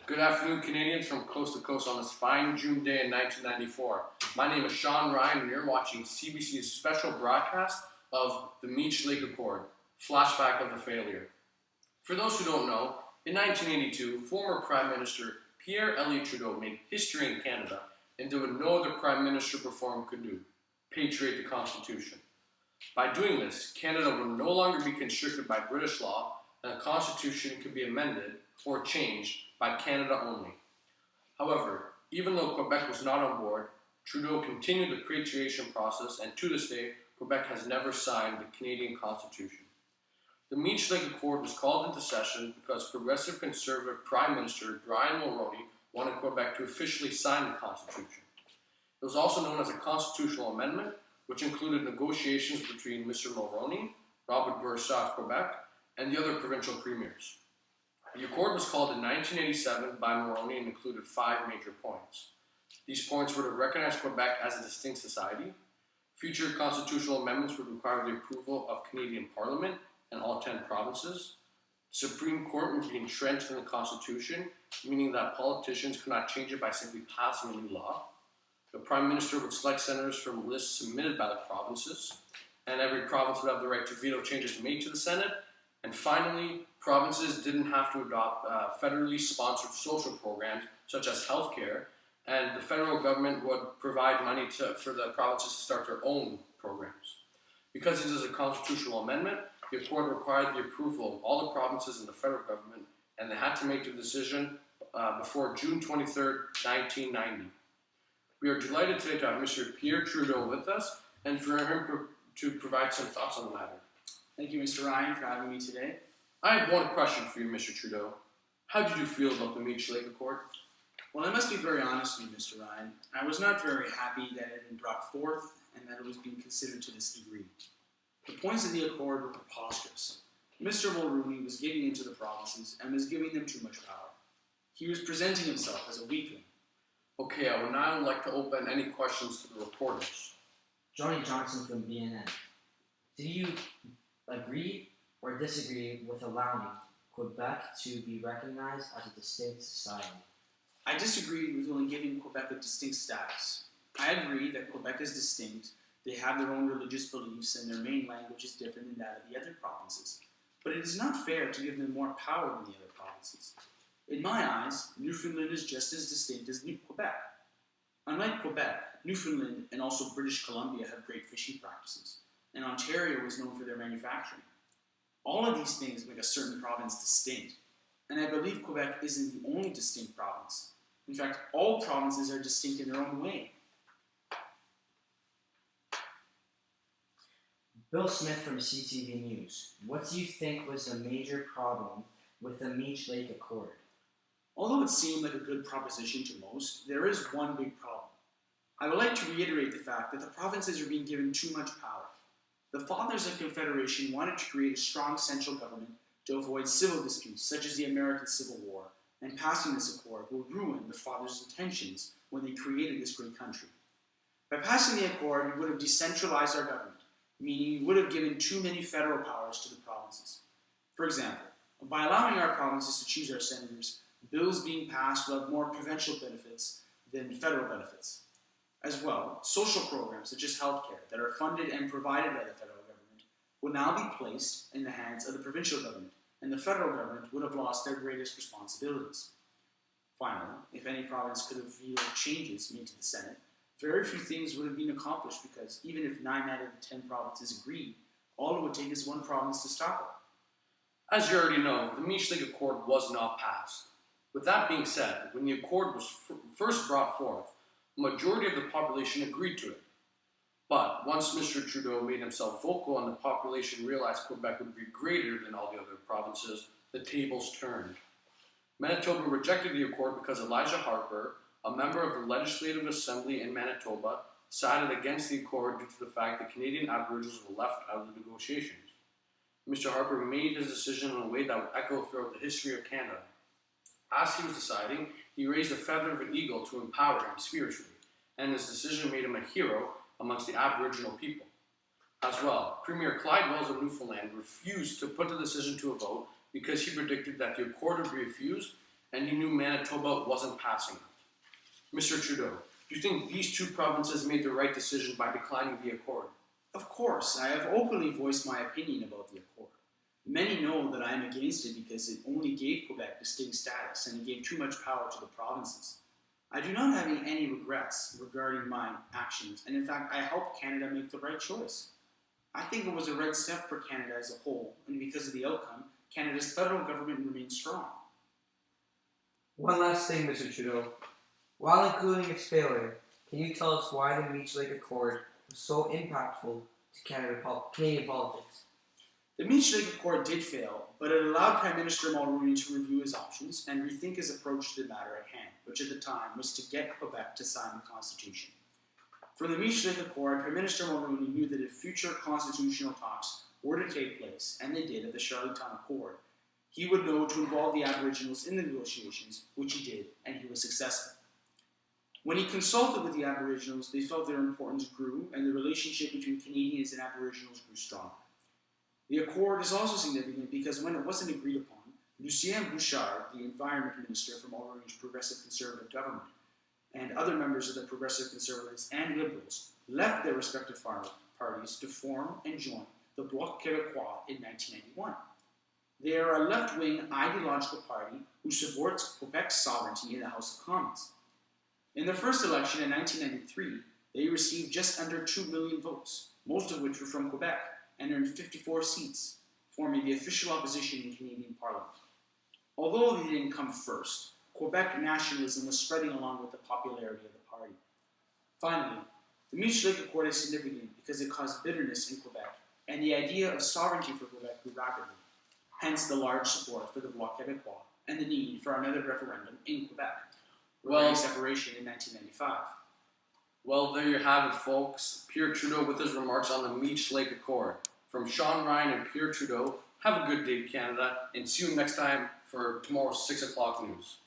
Good afternoon, Canadians from coast to coast on this fine June day in 1994. My name is Sean Ryan, and you're watching CBC's special broadcast of the Meech Lake Accord, Flashback of the Failure. For those who don't know, in 1982, former Prime Minister Pierre Elliott Trudeau made history in Canada and did what no other Prime Minister before him could do: patriate the Constitution. By doing this, Canada will no longer be constricted by British law, and the Constitution could be amended or changed by Canada only. However, even though Quebec was not on board, Trudeau continued the patriation process, and to this day, Quebec has never signed the Canadian Constitution. The Meech Lake Accord was called into session because Progressive Conservative Prime Minister Brian Mulroney wanted Quebec to officially sign the Constitution. It was also known as a constitutional amendment, which included negotiations between Mr. Mulroney, Robert Bourassa of Quebec, and the other provincial premiers. The accord was called in 1987 by Mulroney and included 5 major points. These points were to recognize Quebec as a distinct society. Future constitutional amendments would require the approval of Canadian Parliament and all 10 provinces. The Supreme Court would be entrenched in the Constitution, meaning that politicians could not change it by simply passing a new law. The Prime Minister would select senators from lists submitted by the provinces, and every province would have the right to veto changes made to the Senate. And finally, provinces didn't have to adopt federally sponsored social programs such as healthcare, and the federal government would provide money for the provinces to start their own programs. Because this is a constitutional amendment, the accord required the approval of all the provinces and the federal government, and they had to make the decision before June 23, 1990. We are delighted today to have Mr. Pierre Trudeau with us, and for him to provide some thoughts on the matter. Thank you, Mr. Ryan, for having me today. I have one question for you, Mr. Trudeau. How did you feel about the Meech Lake Accord? Well, I must be very honest with you, Mr. Ryan. I was not very happy that it had been brought forth and that it was being considered to this degree. The points of the accord were preposterous. Mr. Mulroney was giving in to the provinces and was giving them too much power. He was presenting himself as a weakling. Okay, I would now like to open any questions to the reporters. Johnny Johnson from BNN. Do you agree or disagree with allowing Quebec to be recognized as a distinct society? I disagree with only giving Quebec a distinct status. I agree that Quebec is distinct. They have their own religious beliefs and their main language is different than that of the other provinces. But it is not fair to give them more power than the other provinces. In my eyes, Newfoundland is just as distinct as Quebec. Unlike Quebec, Newfoundland and also British Columbia have great fishing practices, and Ontario is known for their manufacturing. All of these things make a certain province distinct, and I believe Quebec isn't the only distinct province. In fact, all provinces are distinct in their own way. Bill Smith from CTV News. What do you think was the major problem with the Meech Lake Accord? Although it seemed like a good proposition to most, there is one big problem. I would like to reiterate the fact that the provinces are being given too much power. The Fathers of Confederation wanted to create a strong central government to avoid civil disputes such as the American Civil War, and passing this accord will ruin the Fathers' intentions when they created this great country. By passing the accord, we would have decentralized our government, meaning we would have given too many federal powers to the provinces. For example, by allowing our provinces to choose our senators, bills being passed will have more provincial benefits than federal benefits. As well, social programs such as healthcare that are funded and provided by the federal government will now be placed in the hands of the provincial government, and the federal government would have lost their greatest responsibilities. Finally, if any province could have vetoed changes made to the Senate, very few things would have been accomplished because even if 9 out of the 10 provinces agreed, all it would take is one province to stop it. As you already know, the Meech Lake Accord was not passed. With that being said, when the accord was first brought forth, the majority of the population agreed to it. But once Mr. Trudeau made himself vocal and the population realized Quebec would be greater than all the other provinces, the tables turned. Manitoba rejected the accord because Elijah Harper, a member of the Legislative Assembly in Manitoba, sided against the accord due to the fact that Canadian Aboriginals were left out of the negotiations. Mr. Harper made his decision in a way that would echo throughout the history of Canada. As he was deciding, he raised a feather of an eagle to empower him spiritually, and his decision made him a hero amongst the Aboriginal people. As well, Premier Clyde Wells of Newfoundland refused to put the decision to a vote because he predicted that the accord would be refused and he knew Manitoba wasn't passing it. Mr. Trudeau, do you think these two provinces made the right decision by declining the accord? Of course, I have openly voiced my opinion about the accord. Many know that I am against it because it only gave Quebec distinct status and it gave too much power to the provinces. I do not have any regrets regarding my actions, and in fact, I helped Canada make the right choice. I think it was a right step for Canada as a whole, and because of the outcome, Canada's federal government remains strong. One last thing, Mr. Trudeau. While including its failure, can you tell us why the Meech Lake Accord was so impactful to Canadian politics? The Meech Lake Accord did fail, but it allowed Prime Minister Mulroney to review his options and rethink his approach to the matter at hand, which at the time was to get Quebec to sign the Constitution. From the Meech Lake Accord, Prime Minister Mulroney knew that if future constitutional talks were to take place, and they did at the Charlottetown Accord, he would know to involve the Aboriginals in the negotiations, which he did, and he was successful. When he consulted with the Aboriginals, they felt their importance grew, and the relationship between Canadians and Aboriginals grew stronger. The accord is also significant because when it wasn't agreed upon, Lucien Bouchard, the Environment Minister from Mulroney's Progressive Conservative government, and other members of the Progressive Conservatives and Liberals left their respective parties to form and join the Bloc Québécois in 1991. They are a left-wing ideological party who supports Quebec's sovereignty in the House of Commons. In their first election in 1993, they received just under 2 million votes, most of which were from Quebec, and earned 54 seats, forming the official opposition in Canadian Parliament. Although they didn't come first, Quebec nationalism was spreading along with the popularity of the party. Finally, the Meech Lake Accord is significant because it caused bitterness in Quebec, and the idea of sovereignty for Quebec grew rapidly, hence the large support for the Bloc Québécois and the need for another referendum in Quebec, regarding separation in 1995. Well, there you have it, folks. Pierre Trudeau with his remarks on the Meech Lake Accord. From Sean Ryan and Pierre Trudeau, have a good day, Canada, and see you next time for tomorrow's 6 o'clock news.